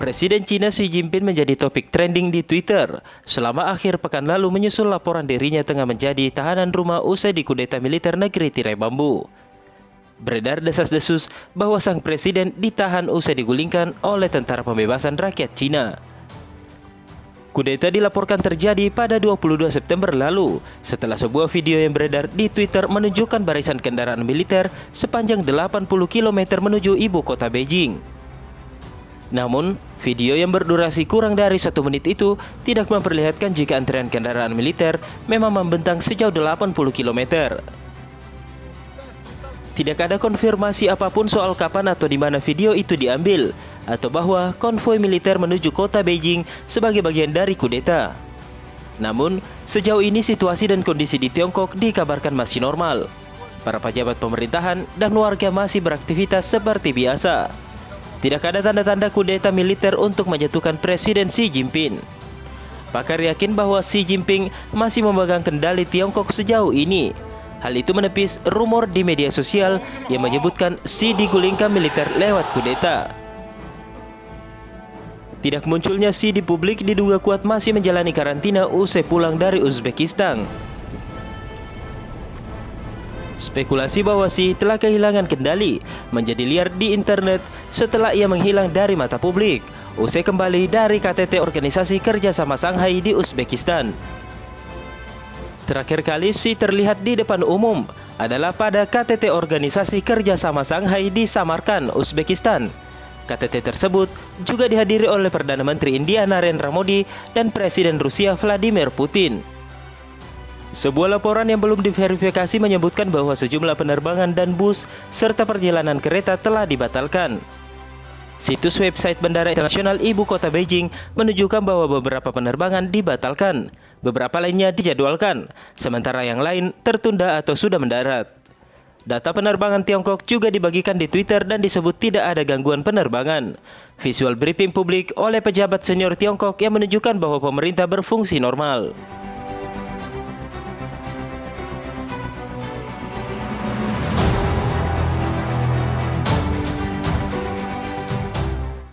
Presiden Cina Xi Jinping menjadi topik trending di Twitter selama akhir pekan lalu menyusul laporan dirinya tengah menjadi tahanan rumah usai dikudeta militer negeri tirai bambu. Beredar desas-desus bahwa sang presiden ditahan usai digulingkan oleh Tentara Pembebasan Rakyat Cina. Kudeta dilaporkan terjadi pada 22 September lalu setelah sebuah video yang beredar di Twitter menunjukkan barisan kendaraan militer sepanjang 80 km menuju ibu kota Beijing. Namun, video yang berdurasi kurang dari 1 menit itu tidak memperlihatkan jika antrean kendaraan militer memang membentang sejauh 80 km. Tidak ada konfirmasi apapun soal kapan atau di mana video itu diambil, atau bahwa konvoi militer menuju kota Beijing sebagai bagian dari kudeta. Namun, sejauh ini situasi dan kondisi di Tiongkok dikabarkan masih normal. Para pejabat pemerintahan dan warga masih beraktivitas seperti biasa. Tidak ada tanda-tanda kudeta militer untuk menjatuhkan Presiden Xi Jinping. Pakar yakin bahwa Xi Jinping masih memegang kendali Tiongkok sejauh ini. Hal itu menepis rumor di media sosial yang menyebutkan Xi digulingkan militer lewat kudeta. Tidak munculnya Xi di publik diduga kuat masih menjalani karantina usai pulang dari Uzbekistan. Spekulasi bahwa Xi telah kehilangan kendali menjadi liar di internet setelah ia menghilang dari mata publik usai kembali dari KTT Organisasi Kerjasama Shanghai di Uzbekistan. Terakhir kali Xi terlihat di depan umum adalah pada KTT Organisasi Kerjasama Shanghai di Samarkand, Uzbekistan. KTT tersebut juga dihadiri oleh Perdana Menteri India Narendra Modi dan Presiden Rusia Vladimir Putin. Sebuah laporan yang belum diverifikasi menyebutkan bahwa sejumlah penerbangan dan bus serta perjalanan kereta telah dibatalkan. Situs website Bandara Internasional Ibu Kota Beijing menunjukkan bahwa beberapa penerbangan dibatalkan, beberapa lainnya dijadwalkan, sementara yang lain tertunda atau sudah mendarat. Data penerbangan Tiongkok juga dibagikan di Twitter dan disebut tidak ada gangguan penerbangan. Visual briefing publik oleh pejabat senior Tiongkok yang menunjukkan bahwa pemerintah berfungsi normal.